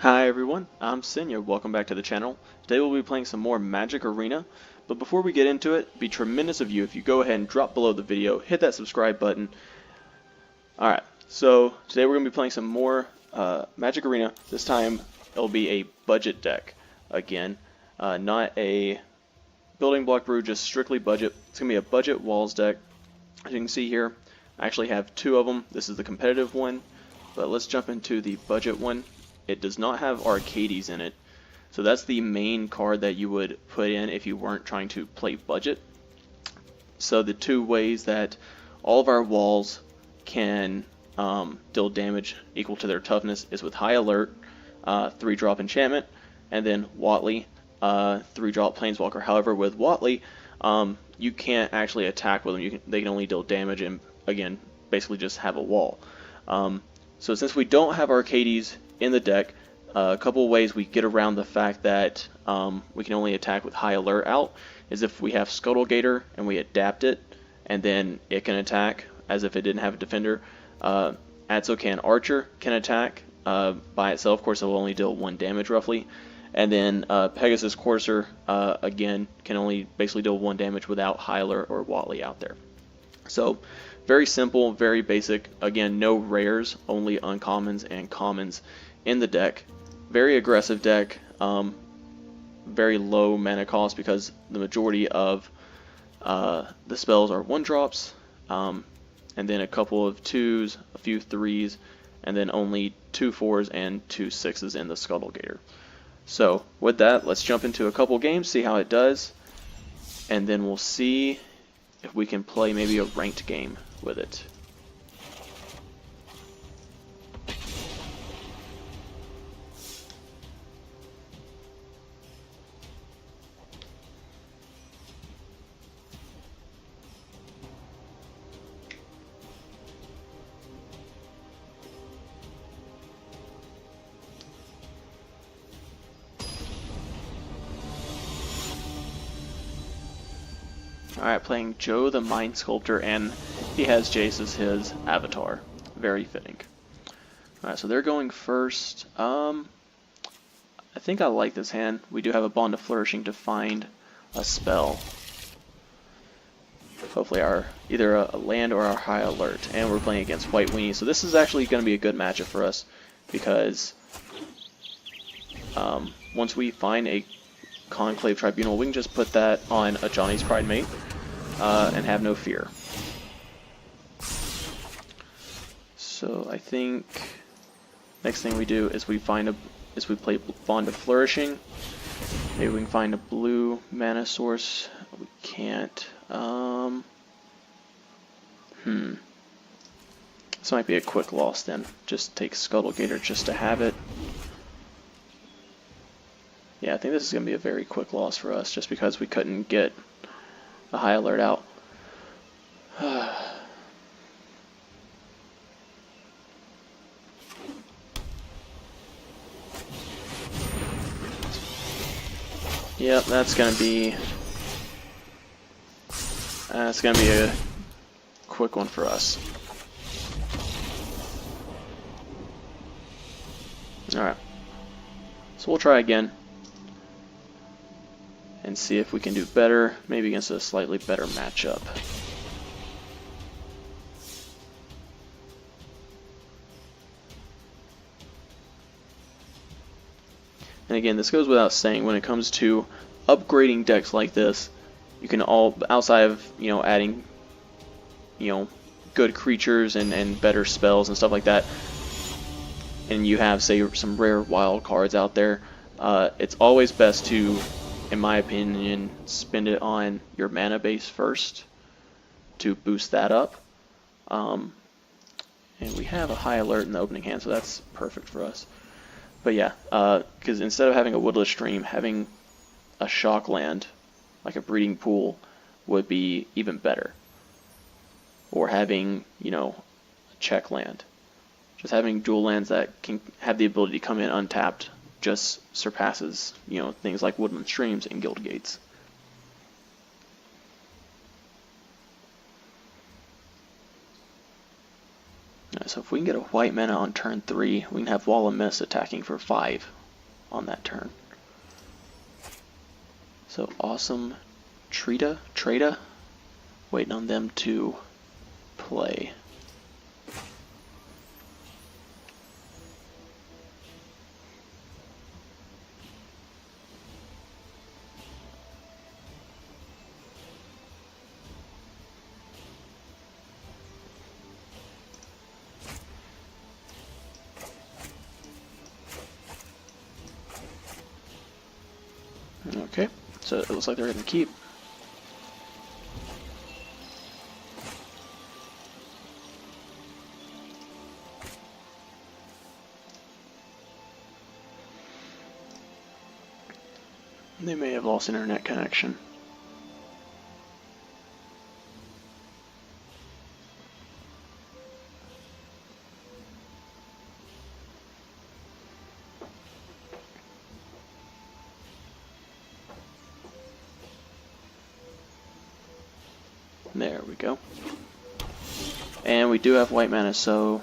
Hi everyone, I'm Senya. Welcome back to the channel. Today we'll be playing some more Magic Arena, but before we get into it, it'd be tremendous of you if you go ahead and drop below the video, hit that subscribe button. Alright, so today we're going to be playing some more Magic Arena. This time it'll be a budget deck again, not a building block brew, just strictly budget. It's going to be a budget walls deck. As you can see here, I actually have two of them. This is the competitive one, but let's jump into the budget one. It does not have Arcades in it, so that's the main card that you would put in if you weren't trying to play budget. So the two ways that all of our walls can deal damage equal to their toughness is with High Alert, 3-drop enchantment, and then Huatli, 3-drop planeswalker. However, with Huatli, you can't actually attack with them. They can only deal damage and, again, basically just have a wall. So since we don't have Arcades in the deck, a couple of ways we get around the fact that we can only attack with High Alert out is if we have Scuttlegator and we adapt it, and then it can attack as if it didn't have a defender. Atzocan Archer can attack by itself. Of course, it will only deal 1 damage roughly. And then Pegasus Courser, again, can only basically deal 1 damage without High Alert or Huatli out there. So very simple, very basic. Again, no rares, only uncommons and commons in the deck. Very aggressive deck, very low mana cost because the majority of the spells are 1-drops, and then a couple of 2s, a few 3s, and then only 2 4s and 2 6s in the Scuttlegator. So with that, let's jump into a couple games, see how it does, and then we'll see if we can play maybe a ranked game with it. Alright, playing Joe the Mind Sculptor, and he has Jace as his avatar. Very fitting. Alright, so they're going first. I think I like this hand. We do have a Bond of Flourishing to find a spell. Hopefully either a land or our High Alert. And we're playing against White Weenie, so this is actually going to be a good matchup for us, because once we find a Conclave Tribunal, we can just put that on a Johnny's Pridemate and have no fear. So I think next thing we do is we play Bond of Flourishing. Maybe we can find a blue mana source. We can't. This might be a quick loss then. Just take Scuttlegator just to have it. Yeah, I think this is going to be a very quick loss for us, just because we couldn't get a High Alert out. Yep, that's going to be a quick one for us. Alright, so we'll try again and see if we can do better, maybe against a slightly better matchup. And again, this goes without saying, when it comes to upgrading decks like this, you can outside of, adding, good creatures and better spells and stuff like that, and you have, say, some rare wild cards out there, it's always best to, in my opinion, spend it on your mana base first to boost that up. And we have a High Alert in the opening hand, so that's perfect for us. But yeah, because instead of having a Woodland Stream, having a shock land, like a Breeding Pool, would be even better. Or having, a check land. Just having dual lands that can have the ability to come in untapped just surpasses, things like Woodland Streams and Guildgates. So if we can get a white mana on turn 3, we can have Wall of Mist attacking for 5 on that turn. So awesome Treta, waiting on them to play. Okay, so it looks like they're going to keep. They may have lost internet connection. There we go. And we do have white mana, so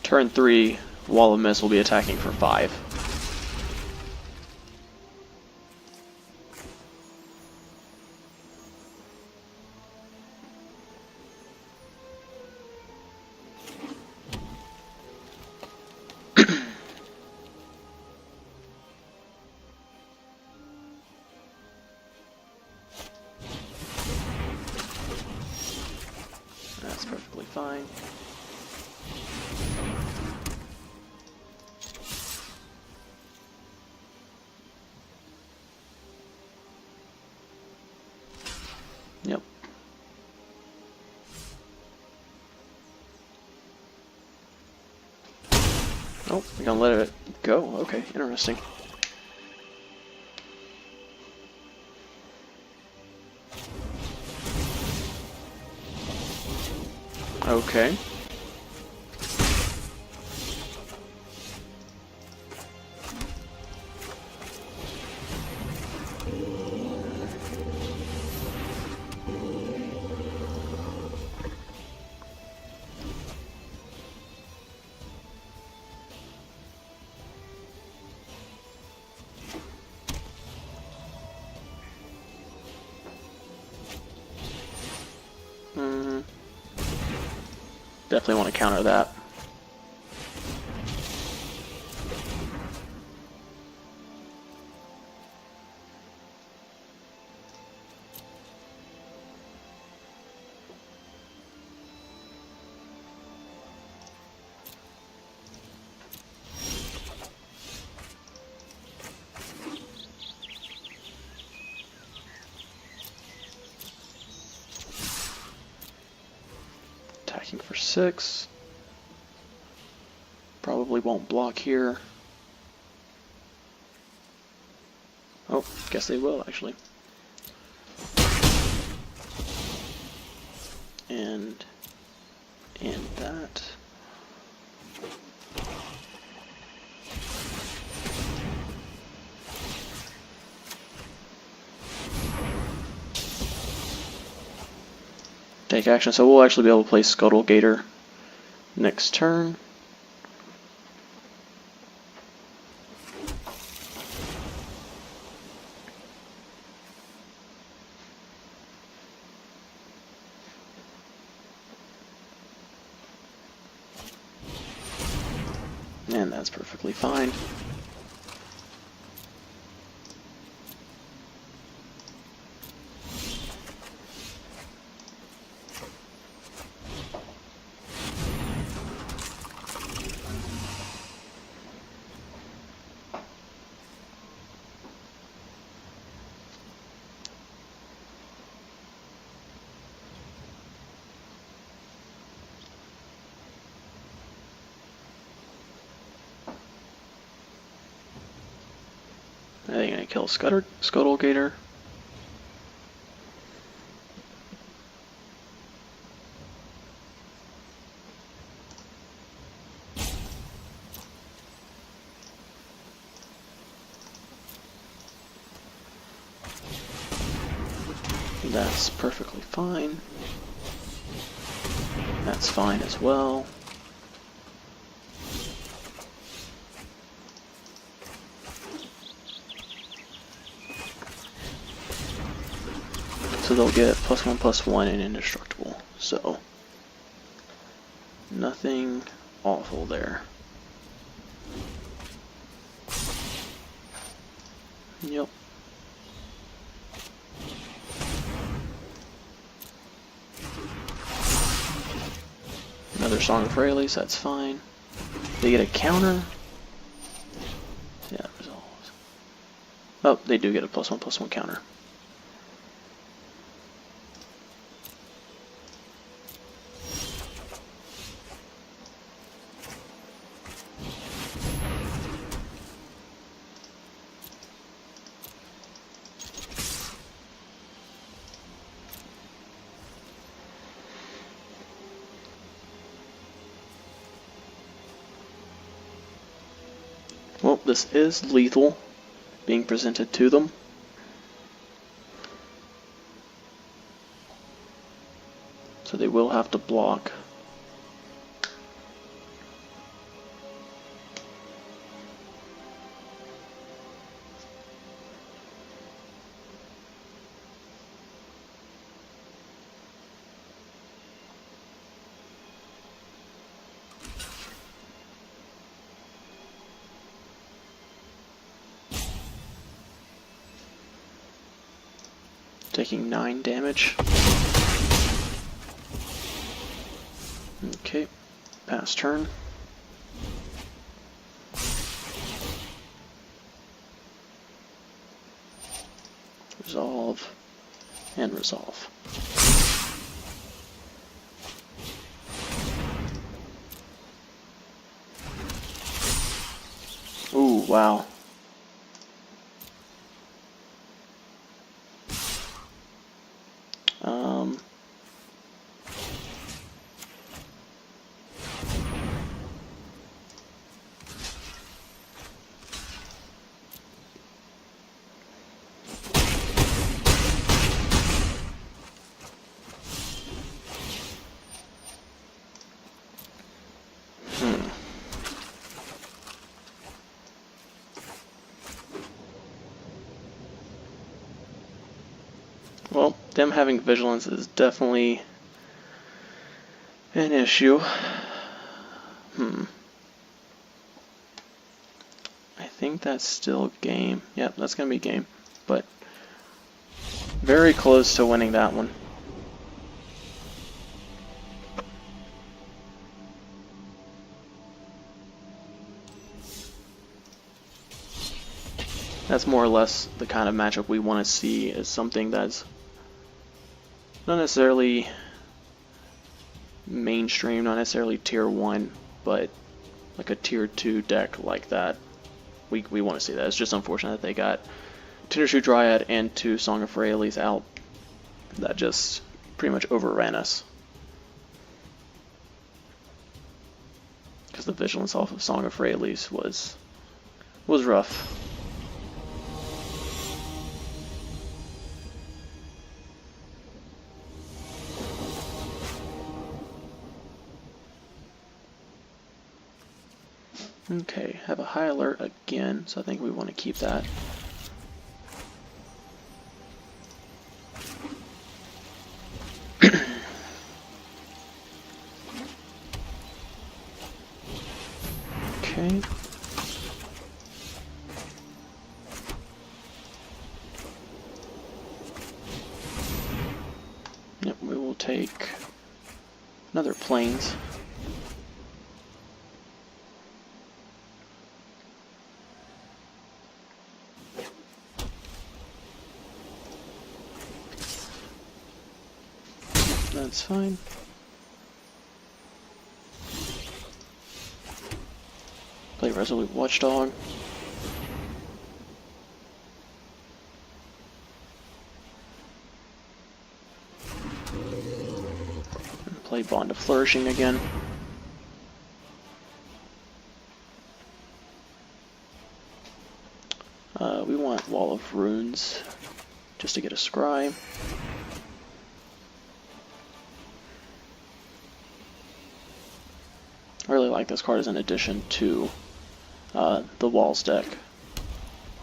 turn 3, Wall of Mist will be attacking for 5. That's perfectly fine. Yep. Oh, we're gonna let it go. Okay, interesting. Okay. Definitely want to counter that. Attacking for 6. Probably won't block here. Oh, guess they will actually. And that. Take action, so we'll actually be able to play Scuttlegator next turn. And that's perfectly fine. Are they gonna kill Scuttlegator? That's perfectly fine. That's fine as well. So they'll get +1/+1 and indestructible. So nothing awful there. Yep. Another Song of Freyalise, that's fine. They get a counter. Yeah, resolves. Oh, they do get a +1/+1 counter. Well, this is lethal being presented to them. So they will have to block. Taking 9 damage. Okay, pass turn. Resolve and resolve. Ooh, wow. Well, them having vigilance is definitely an issue. I think that's still game. Yep, that's going to be game. But very close to winning that one. That's more or less the kind of matchup we want to see, is something that's not necessarily mainstream, not necessarily tier 1, but like a tier 2 deck like that. We want to see that. It's just unfortunate that they got Tindershoe Dryad and 2 Song of Freyalise out. That just pretty much overran us. Because the vigilance off of Song of Freyalise was rough. Okay, have a high alert again, so I think we want to keep that. Okay. Yep, we will take another plains. That's fine. Play Resolute Watchdog. And play Bond of Flourishing again. We want Wall of Runes just to get a scry. I really like this card as an addition to the Walls deck.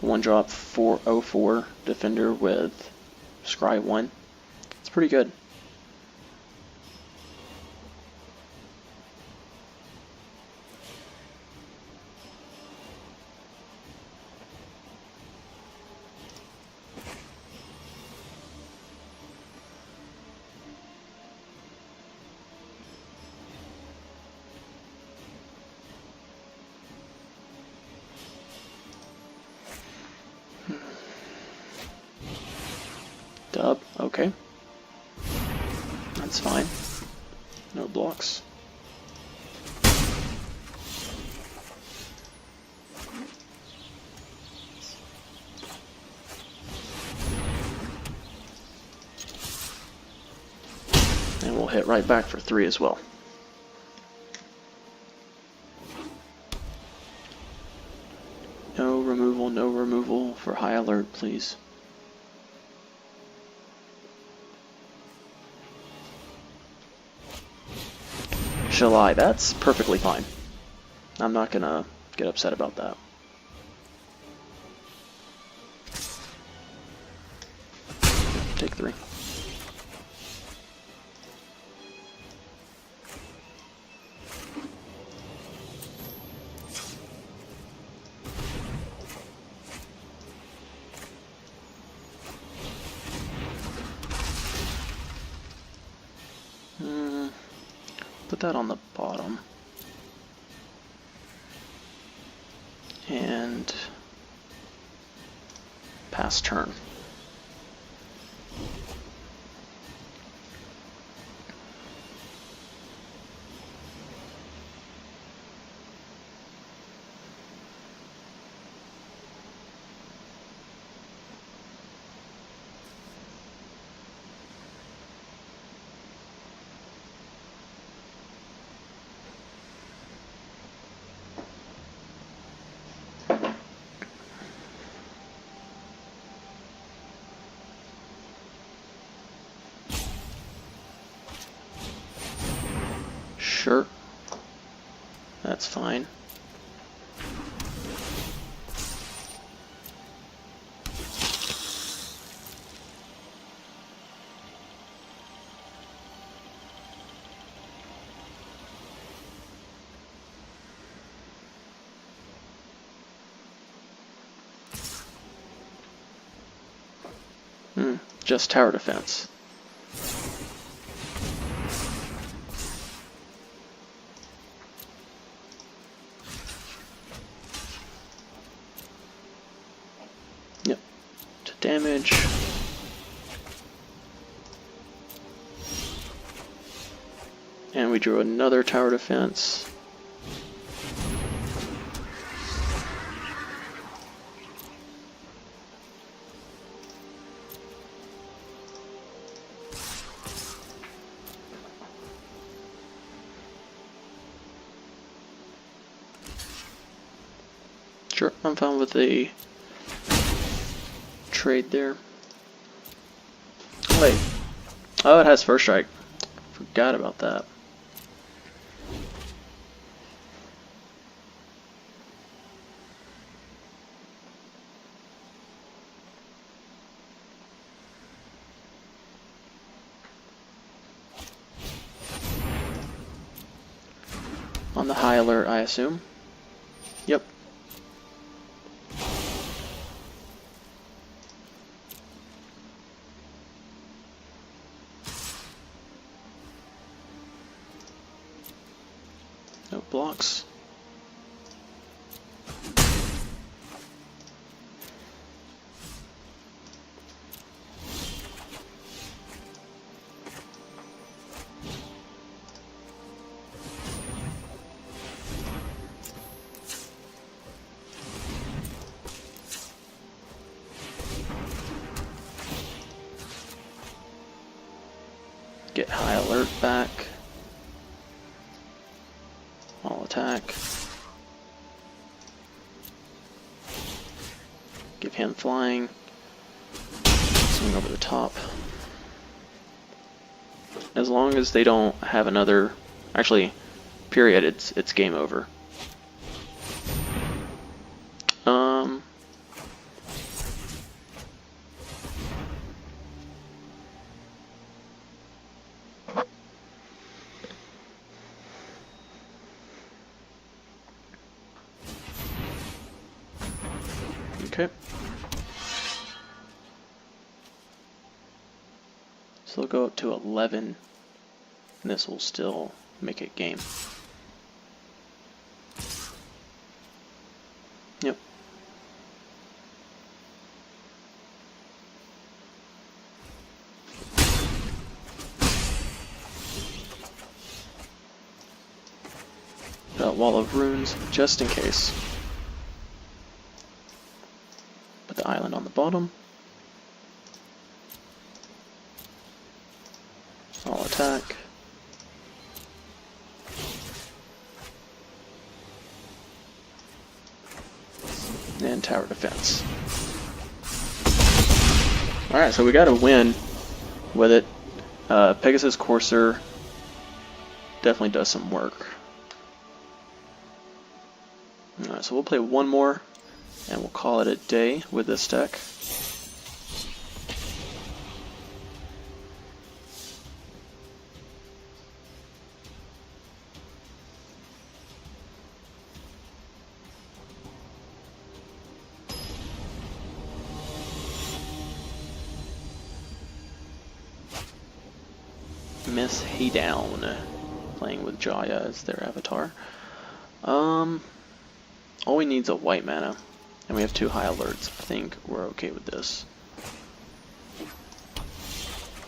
1-drop 4/04 Defender with Scry 1. It's pretty good. Dub, okay. That's fine. No blocks. And we'll hit right back for 3 as well. No removal for high alert, please. Shall I? That's perfectly fine. I'm not gonna get upset about that. Take 3. Put that on the bottom. And pass turn. Sure, that's fine. Just tower defense. Yep, to damage. And we drew another tower defense. Sure, I'm fine with the trade there. Wait. Oh, it has first strike. Forgot about that. On the high alert, I assume. Yep. No blocks. Get high alert back. I'll attack. Give him flying. Swing over the top. As long as they don't have another, actually, period, it's game over. Okay. So we'll go up to 11, and this will still make it game. Yep. Got Wall of Runes, just in case. Put the island on the bottom. I'll attack. And tower defense. Alright, so we got a win with it. Pegasus Courser definitely does some work. Alright, so we'll play one more and we'll call it a day with this deck. Miss Haydown, playing with Jaya as their avatar. All we need is a white mana, and we have 2 high alerts. I think we're okay with this.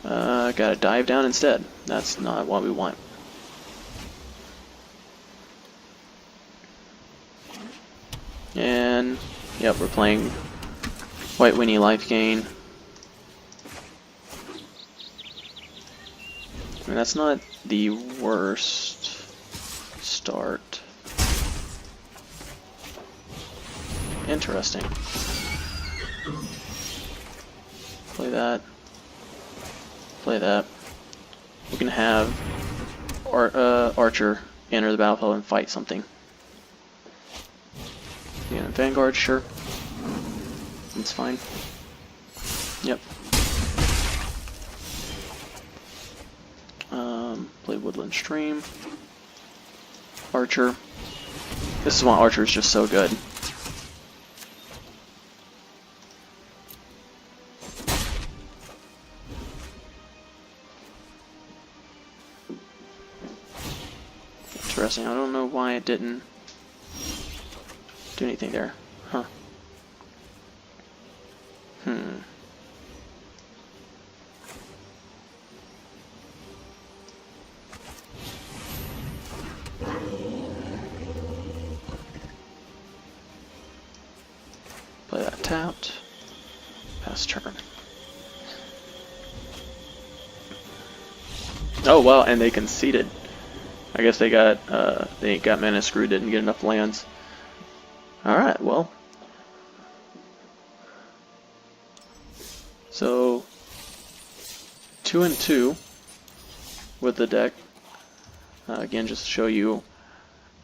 Gotta dive down instead. That's not what we want. And, yep, we're playing White Winnie life gain. I mean, that's not the worst start. Interesting. Play that. Play that. We can have Archer enter the battlefield and fight something. Yeah, Vanguard, sure. It's fine. Yep. Play Woodland Stream. Archer. This is why Archer is just so good. Interesting. I don't know why it didn't do anything there. Huh. Play that tapped. Pass turn. Oh wow, and they conceded. I guess they got mana screwed, didn't get enough lands. Alright, well. So 2-2 with the deck. Again, just to show you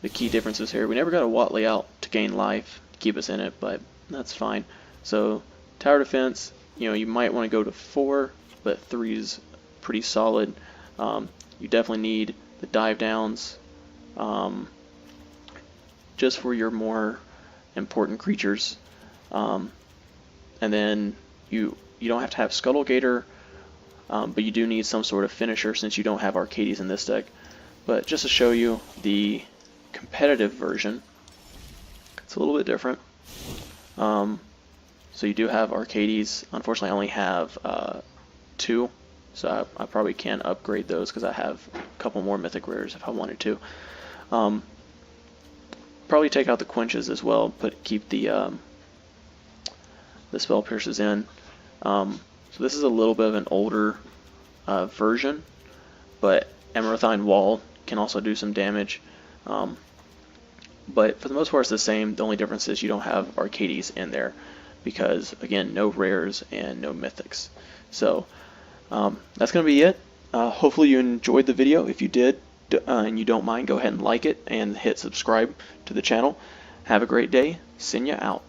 the key differences here. We never got a Huatli out to gain life to keep us in it, but that's fine. So tower defense, you know, you might want to go to 4, but 3 is pretty solid. You definitely need the dive downs just for your more important creatures, and then you don't have to have Scuttlegator, but you do need some sort of finisher since you don't have Arcades in this deck. But just to show you the competitive version, it's a little bit different. So you do have Arcades. Unfortunately, I only have 2. So I probably can't upgrade those because I have a couple more mythic rares if I wanted to. Probably take out the quenches as well, but keep the spell pierces in. So this is a little bit of an older version, but Emerithine Wall can also do some damage. But for the most part it's the same. The only difference is you don't have Arcades in there because, again, no rares and no mythics. So that's going to be it. Hopefully you enjoyed the video. If you did and you don't mind, go ahead and like it and hit subscribe to the channel. Have a great day. Selesnya out.